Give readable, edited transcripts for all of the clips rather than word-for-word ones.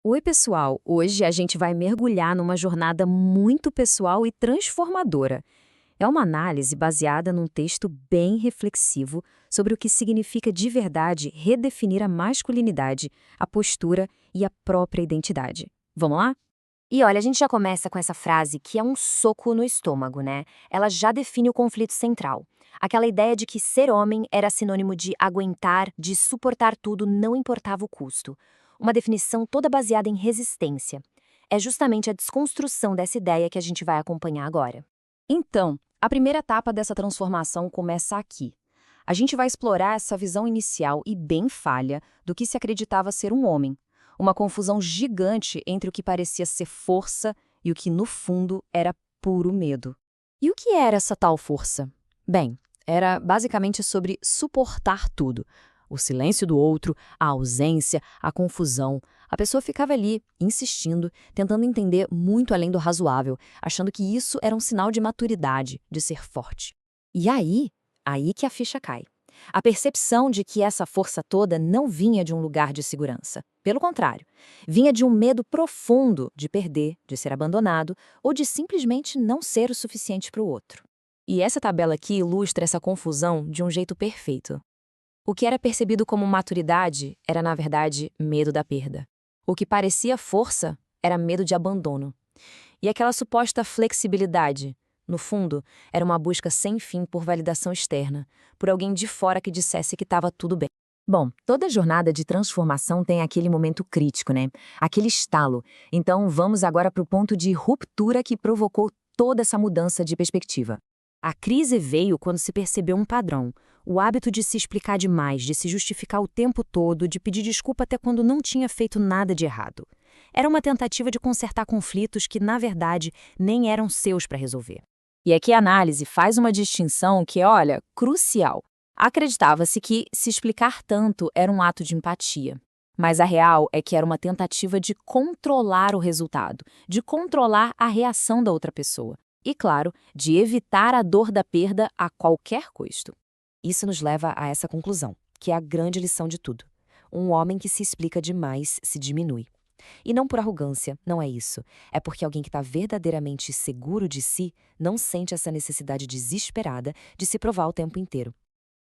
Oi, pessoal! Hoje a gente vai mergulhar numa jornada muito pessoal e transformadora. É uma análise baseada num texto bem reflexivo sobre o que significa de verdade redefinir a masculinidade, a postura e a própria identidade. Vamos lá? E olha, a gente já começa com essa frase que é um soco no estômago, né? Ela já define o conflito central. Aquela ideia de que ser homem era sinônimo de aguentar, de suportar tudo, não importava o custo. Uma definição toda baseada em resistência. É justamente a desconstrução dessa ideia que a gente vai acompanhar agora. Então, a primeira etapa dessa transformação começa aqui. A gente vai explorar essa visão inicial e bem falha do que se acreditava ser um homem. Uma confusão gigante entre o que parecia ser força e o que, no fundo, era puro medo. E o que era essa tal força? Bem, era basicamente sobre suportar tudo. O silêncio do outro, a ausência, a confusão. A pessoa ficava ali, insistindo, tentando entender muito além do razoável, achando que isso era um sinal de maturidade, de ser forte. E aí que a ficha cai. A percepção de que essa força toda não vinha de um lugar de segurança. Pelo contrário, vinha de um medo profundo de perder, de ser abandonado ou de simplesmente não ser o suficiente para o outro. E essa tabela aqui ilustra essa confusão de um jeito perfeito. O que era percebido como maturidade era, na verdade, medo da perda. O que parecia força era medo de abandono. E aquela suposta flexibilidade, no fundo, era uma busca sem fim por validação externa, por alguém de fora que dissesse que estava tudo bem. Bom, toda jornada de transformação tem aquele momento crítico, né? Aquele estalo. Então, vamos agora para o ponto de ruptura que provocou toda essa mudança de perspectiva. A crise veio quando se percebeu um padrão, o hábito de se explicar demais, de se justificar o tempo todo, de pedir desculpa até quando não tinha feito nada de errado. Era uma tentativa de consertar conflitos que, na verdade, nem eram seus para resolver. E aqui a análise faz uma distinção que é, olha, crucial. Acreditava-se que se explicar tanto era um ato de empatia. Mas a real é que era uma tentativa de controlar o resultado, de controlar a reação da outra pessoa. E, claro, de evitar a dor da perda a qualquer custo. Isso nos leva a essa conclusão, que é a grande lição de tudo. Um homem que se explica demais se diminui. E não por arrogância, não é isso. É porque alguém que está verdadeiramente seguro de si não sente essa necessidade desesperada de se provar o tempo inteiro.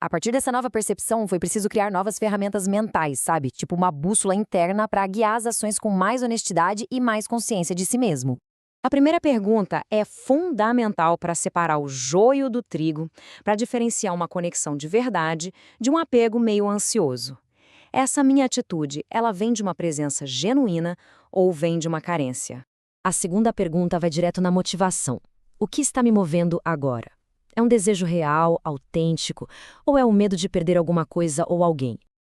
A partir dessa nova percepção, foi preciso criar novas ferramentas mentais, sabe? Tipo uma bússola interna para guiar as ações com mais honestidade e mais consciência de si mesmo. A primeira pergunta é fundamental para separar o joio do trigo, para diferenciar uma conexão de verdade de um apego meio ansioso. Essa minha atitude, ela vem de uma presença genuína ou vem de uma carência? A segunda pergunta vai direto na motivação. O que está me movendo agora? É um desejo real, autêntico, ou é o medo de perder alguma coisa ou alguém?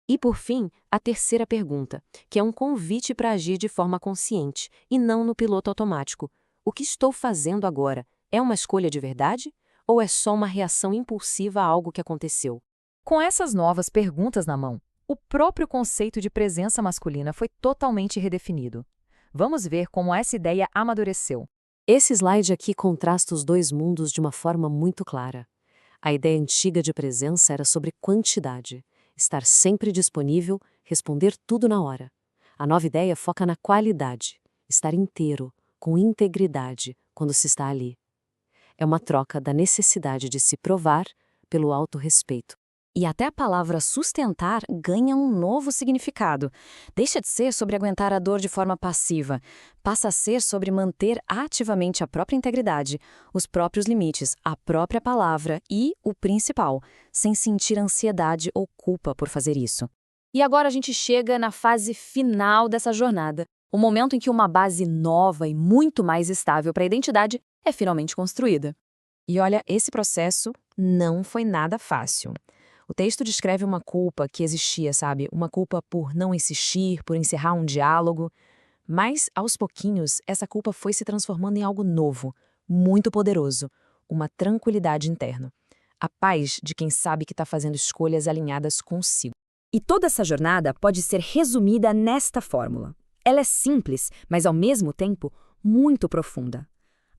E, por fim, a terceira pergunta, que é um convite para agir de forma consciente e não no piloto automático. O que estou fazendo agora é uma escolha de verdade ou é só uma reação impulsiva a algo que aconteceu? Com essas novas perguntas na mão, o próprio conceito de presença masculina foi totalmente redefinido. Vamos ver como essa ideia amadureceu. Esse slide aqui contrasta os dois mundos de uma forma muito clara. A ideia antiga de presença era sobre quantidade. Estar sempre disponível, responder tudo na hora. A nova ideia foca na qualidade, estar inteiro, com integridade, quando se está ali. É uma troca da necessidade de se provar pelo autorrespeito. E até a palavra sustentar ganha um novo significado. Deixa de ser sobre aguentar a dor de forma passiva. Passa a ser sobre manter ativamente a própria integridade, os próprios limites, a própria palavra e, o principal, sem sentir ansiedade ou culpa por fazer isso. E agora a gente chega na fase final dessa jornada, o momento em que uma base nova e muito mais estável para a identidade é finalmente construída. E olha, esse processo não foi nada fácil. O texto descreve uma culpa que existia, sabe? Uma culpa por não insistir, por encerrar um diálogo. Mas, aos pouquinhos, essa culpa foi se transformando em algo novo, muito poderoso, uma tranquilidade interna. A paz de quem sabe que está fazendo escolhas alinhadas consigo. E toda essa jornada pode ser resumida nesta fórmula. Ela é simples, mas ao mesmo tempo muito profunda.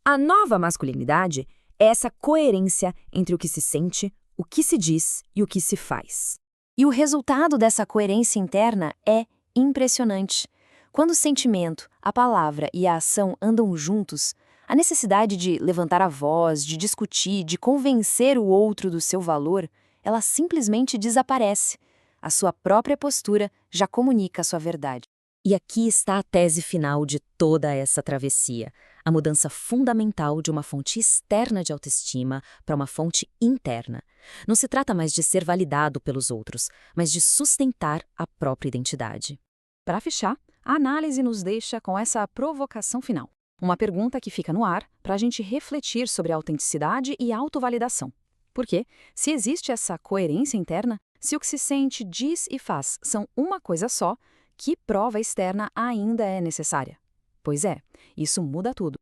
A nova masculinidade é essa coerência entre o que se sente, o que se diz e o que se faz. E o resultado dessa coerência interna é impressionante. Quando o sentimento, a palavra e a ação andam juntos, a necessidade de levantar a voz, de discutir, de convencer o outro do seu valor, ela simplesmente desaparece. A sua própria postura já comunica a sua verdade. E aqui está a tese final de toda essa travessia, a mudança fundamental de uma fonte externa de autoestima para uma fonte interna. Não se trata mais de ser validado pelos outros, mas de sustentar a própria identidade. Para fechar, a análise nos deixa com essa provocação final. Uma pergunta que fica no ar para a gente refletir sobre a autenticidade e a autovalidação. Porque, se existe essa coerência interna, se o que se sente, diz e faz são uma coisa só, que prova externa ainda é necessária? Pois é, isso muda tudo.